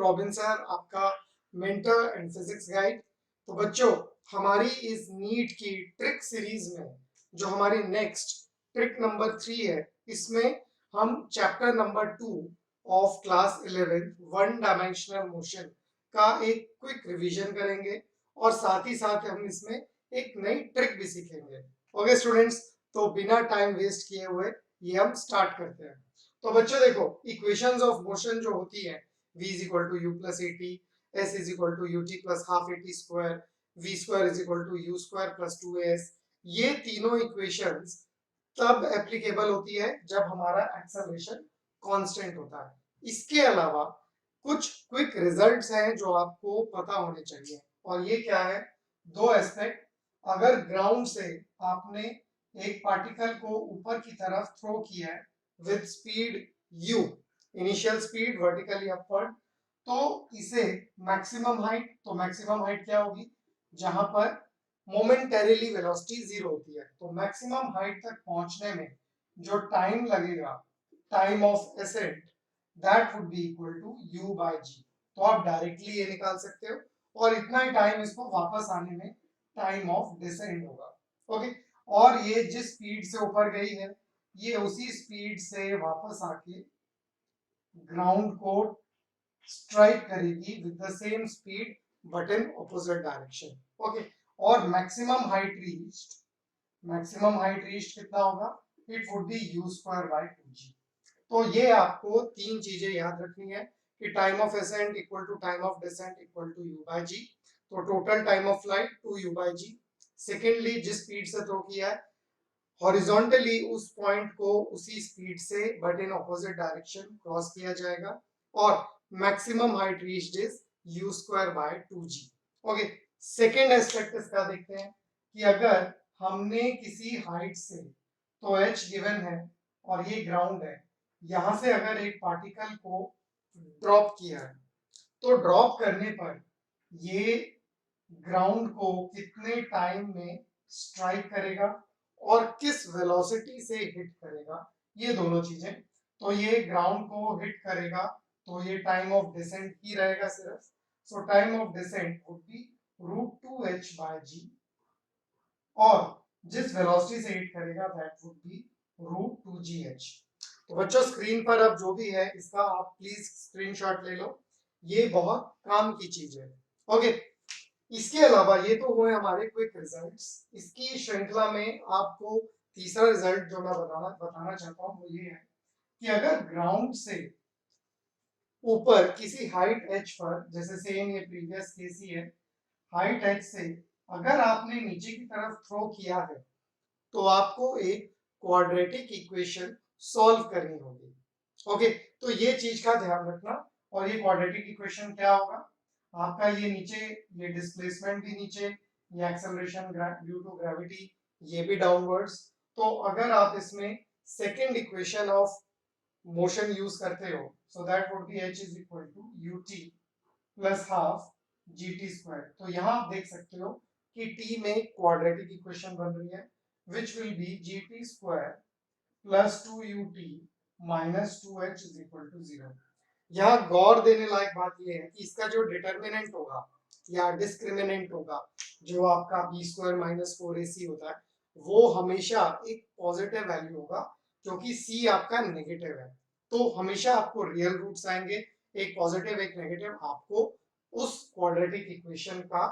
Robin sir, आपका mentor and physics guide. तो बच्चों, हमारी इस नीट की ट्रिक सीरीज में जो हमारी नेक्स्ट ट्रिक नंबर 3 है, इसमें हम chapter number 2 of class 11 one dimensional motion का एक क्विक रिवीजन करेंगे और साथ ही साथ हम इसमें एक नई ट्रिक भी सीखेंगे। ओके स्टूडेंट्स, तो बिना टाइम वेस्ट किए हुए ये हम स्टार्ट करते हैं। तो बच्चों देखो, इक्वेशंस ऑफ मोशन जो होती है v is equal to U plus A T, S is equal to U T plus half A T square, V square is equal to U square plus 2as, ये तीनों equations तब applicable होती है जब हमारा एक्सेलरेशन कांस्टेंट होता है। इसके अलावा कुछ क्विक रिजल्ट्स हैं जो आपको पता होने चाहिए, और ये क्या है? दो एस्पेक्ट। अगर ग्राउंड से आपने एक पार्टिकल को ऊपर की तरफ थ्रो किया है with speed u, initial speed vertically upward, तो इसे मैक्सिमम हाइट, तो मैक्सिमम हाइट क्या होगी? जहां पर मोमेंटरीली वेलोसिटी 0 होती है, तो मैक्सिमम हाइट तक पहुंचने में जो टाइम लगेगा, time of ascent, that would be equal to u by g। तो आप डायरेक्टली ये निकाल सकते हो, और इतना ही टाइम इसको वापस आने में टाइम ऑफ डिसेंट होगा। ओके, और ये जिस स्पीड से ऊपर गई है, ये उसी स्पीड से वापस आके ग्राउंड को स्ट्राइक करेगी with the same speed but in opposite direction. Okay, और मैक्सिमम हाइट रीच्ड कितना होगा? It would be u square by 2g। तो ये आपको तीन चीजें याद रखनी है कि time of ascent equal to time of descent equal to u by g। तो total time of flight 2u by g। Secondly, जिस स्पीड से थ्रो किया है, हॉरिजॉन्टली उस पॉइंट को उसी स्पीड से but in opposite direction cross किया जाएगा, और maximum height reached is u square by 2g। Okay, second aspect इसका देखते हैं कि अगर हमने किसी हाइट से, तो h गिवन है और ये ग्राउंड है, यहां से अगर एक पार्टिकल को ड्रॉप किया है, तो ड्रॉप करने पर ये ग्राउंड को कितने टाइम में स्ट्राइक करेगा और किस वेलोसिटी से हिट करेगा, ये दोनों चीजें। तो ये ग्राउंड को हिट करेगा तो ये टाइम ऑफ डिसेंट ही रहेगा सिर्फ। So time of descent would be √2h by g, और जिस वेलोसिटी से हिट करेगा दैट वुड बी √2gh। तो बच्चों, स्क्रीन पर अब जो भी है इसका आप प्लीज स्क्रीनशॉट ले लो, ये बहुत काम की चीज है। ओके, इसके अलावा ये तो हुए हमारे क्विक रिजल्ट्स। इसकी श्रृंखला में आपको तीसरा रिजल्ट जो मैं बताना चाहता हूँ वो ये है कि अगर ग्राउंड से ऊपर किसी हाइट h पर, जैसे सेम ये प्रीवियस केस ही है, हाइट h से अगर आपने नीचे की तरफ थ्रो किया है, तो आपको एक क्वाड्रेटिक इक्वेशन सॉल्व करनी होगी। ओके, तो ये चीज का ध्यान रखना। और ये क्वाड्रेटिक इक्वेशन क्या होगा? आपका ये नीचे, ये डिस्प्लेसमेंट भी नीचे, ये एक्सेलरेशन ड्यू टू ग्रेविटी, ये भी डाउनवर्ड्स। तो अगर आप इसमें second equation of motion use करते हो, so that would be h is equal to ut plus half gt square. तो यहाँ आप देख सकते हो कि t में क्वाड्रेटिक इक्वेशन बन रही है, which will be gt square plus 2ut minus 2h is equal to 0। यहाँ गौर देने लायक बात यह है कि इसका जो डिटर्मिनेंट होगा या डिस्क्रिमिनेंट होगा, जो आपका b स्क्वायर माइनस 4ac होता है, वो हमेशा एक पॉजिटिव वैल्यू होगा, क्योंकि c आपका नेगेटिव है। तो हमेशा आपको रियल रूट्स आएंगे, एक पॉजिटिव एक नेगेटिव, आपको उस क्वाड्रेटिक इक्वेशन का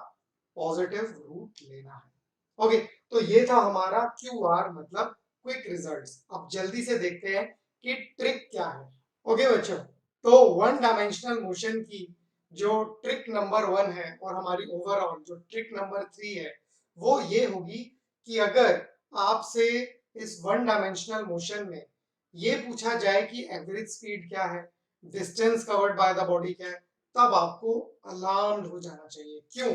पॉजिटिव रूट लेना है। ओके, तो ये था हमारा QR मतलब क्विक रिजल्ट्स। अब जल्दी से देखते हैं कि ट्रिक क्या है। ओके बच्चों, तो वन डायमेंशनल मोशन की जो ट्रिक नंबर 1 है और हमारी ओवरऑल जो ट्रिक नंबर 3 है, वो ये होगी कि अगर आपसे इस वन डायमेंशनल मोशन में ये पूछा जाए कि एवरेज स्पीड क्या है, distance covered by the body क्या है, तब आपको अलार्म्ड हो जाना चाहिए। क्यों?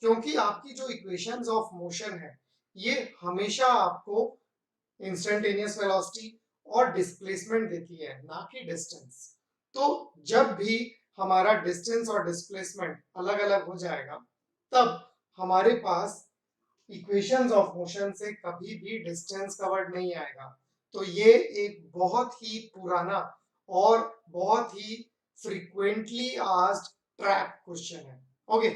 क्योंकि आपकी जो इक्वेशंस ऑफ मोशन है, ये हमेशा आपको इंस्टेंटेनियस वेलोसिटी और डिस्प्लेसमेंट देती है, ना कि डिस्टेंस। तो जब भी हमारा डिस्टेंस और डिस्प्लेसमेंट अलग अलग हो जाएगा, तब हमारे पास इक्वेशंस ऑफ मोशन से कभी भी डिस्टेंस कवर्ड नहीं आएगा। तो ये एक बहुत ही पुराना और बहुत ही फ्रीक्वेंटली आस्क्ड ट्रैप क्वेश्चन है। ओके,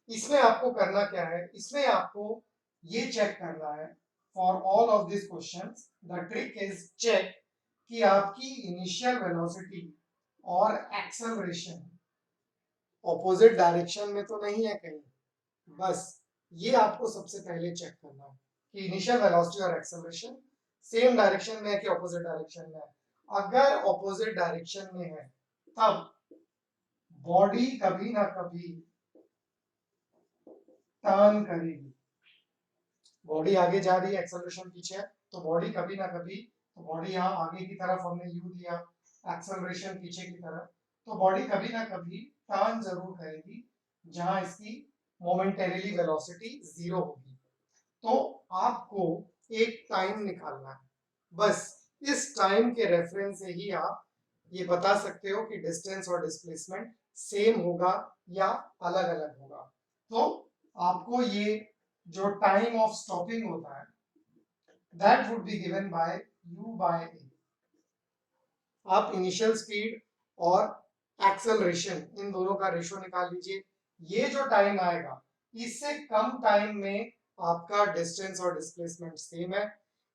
इसमें आपको करना क्या है, इसमें आपको ये चेक करना है for all of this questions the trick is check कि आपकी इनिशियल वेलोसिटी और एक्सेलरेशन ऑपोजिट डायरेक्शन में तो नहीं है कहीं। बस ये आपको सबसे पहले चेक करना है कि इनिशियल वेलोसिटी और एक्सेलरेशन सेम डायरेक्शन में है कि ऑपोजिट डायरेक्शन में है। अगर ऑपोजिट डायरेक्शन में है तब बॉडी कभी ना कभी टर्न करेगी। बॉडी आगे जा रही है, एक्सेलरेशन पीछे है, तो बॉडी कभी ना कभी, तो बॉडी यहाँ आगे की तरफ हमने यू दिया, एक्सेलरेशन पीछे की तरफ, तो बॉडी कभी ना कभी टर्न जरूर करेगी जहां इसकी मोमेंटरीली वेलोसिटी जीरो होगी। तो आपको एक टाइम निकालना है, बस इस टाइम के रेफरेंस से ही आप ये बता सकते हो कि डिस्टेंस और डिस्प्लेसमेंट सेम होगा या अलग अलग होगा। तो आपको ये जो टाइम ऑफ स्टॉपिंग होता है that would be given by u by a। आप इनिशियल स्पीड और एक्सेलरेशन इन दोनों का रेशियो निकाल लीजिए। ये जो टाइम आएगा इससे कम टाइम में आपका डिस्टेंस और डिस्प्लेसमेंट सेम है,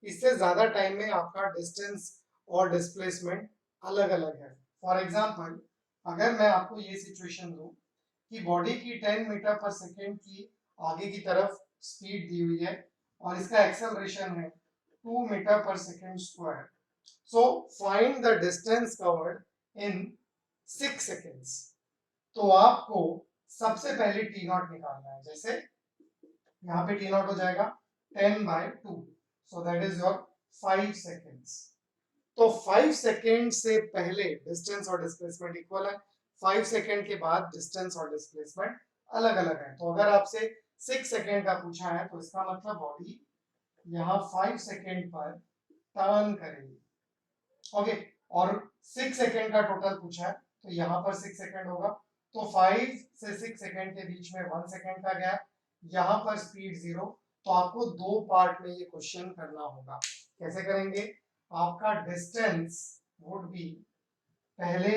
इससे ज्यादा टाइम में आपका डिस्टेंस और डिस्प्लेसमेंट अलग अलग है। फॉर एग्जांपल, अगर मैं आपको ये सिचुएशन दूं कि बॉडी की 10 मीटर पर सेकेंड की आगे की तरफ स्पीड दी हुई है और इसका एक्सेलरेशन है 2 मीटर पर second square, so find the distance covered in 6 seconds। तो आपको सबसे पहले टी नॉट निकालना है। जैसे यहाँ पे टी नॉट हो जाएगा 10/2, so that is your 5 seconds। तो 5 सेकेंड से पहले डिस्टेंस और डिस्प्लेसमेंट इक्वल है, 5 सेकेंड के बाद डिस्टेंस और डिस्प्लेसमेंट अलग अलग है। तो अगर आपसे 6 सेकेंड का पूछा है तो इसका मतलब बॉडी यहाँ 5 सेकेंड पर टर्न करेगी। ओके, और 6 सेकेंड का टोटल पूछा है तो यहाँ पर 6 सेकेंड होगा, तो 5 से 6 सेकेंड के बीच में 1 सेकेंड का गैप, यहाँ पर स्पीड 0। तो आपको दो पार्ट में ये क्वेश्चन करना होगा। कैसे करेंगे, आपका डिस्टेंस वुड बी पहले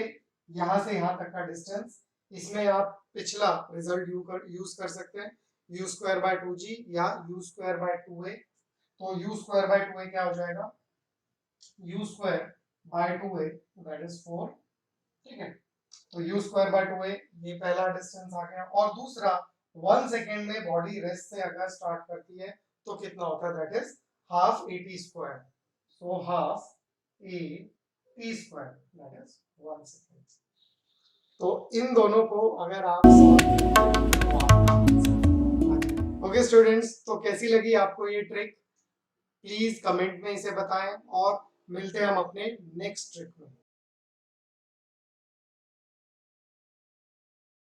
यहाँ से यहाँ तक का डिस्टेंस, इसमें आप पिछला रिजल्ट यूज कर सकते हैं u स्क्वायर बाय 2g या u स्क्वायर बाय 2a। तो u स्क्वायर बाय 2a क्या हो जाएगा, u square bye 2a that is 4। ठीक है, तो u स्क्वायर बाय 2a ये पहला डिस्टेंस आ गया। और दूसरा 1 सेकेंड में बॉडी रेस्ट से अगर स्टार्ट करती है तो कितना होता है, that is half at square, so half at square that is 1 second. तो इन दोनों को अगर आप ओके स्टूडेंट्स, तो कैसी लगी आपको ये ट्रिक, प्लीज कमेंट में इसे बताएं और मिलते हैं हम अपने नेक्स्ट ट्रिक में।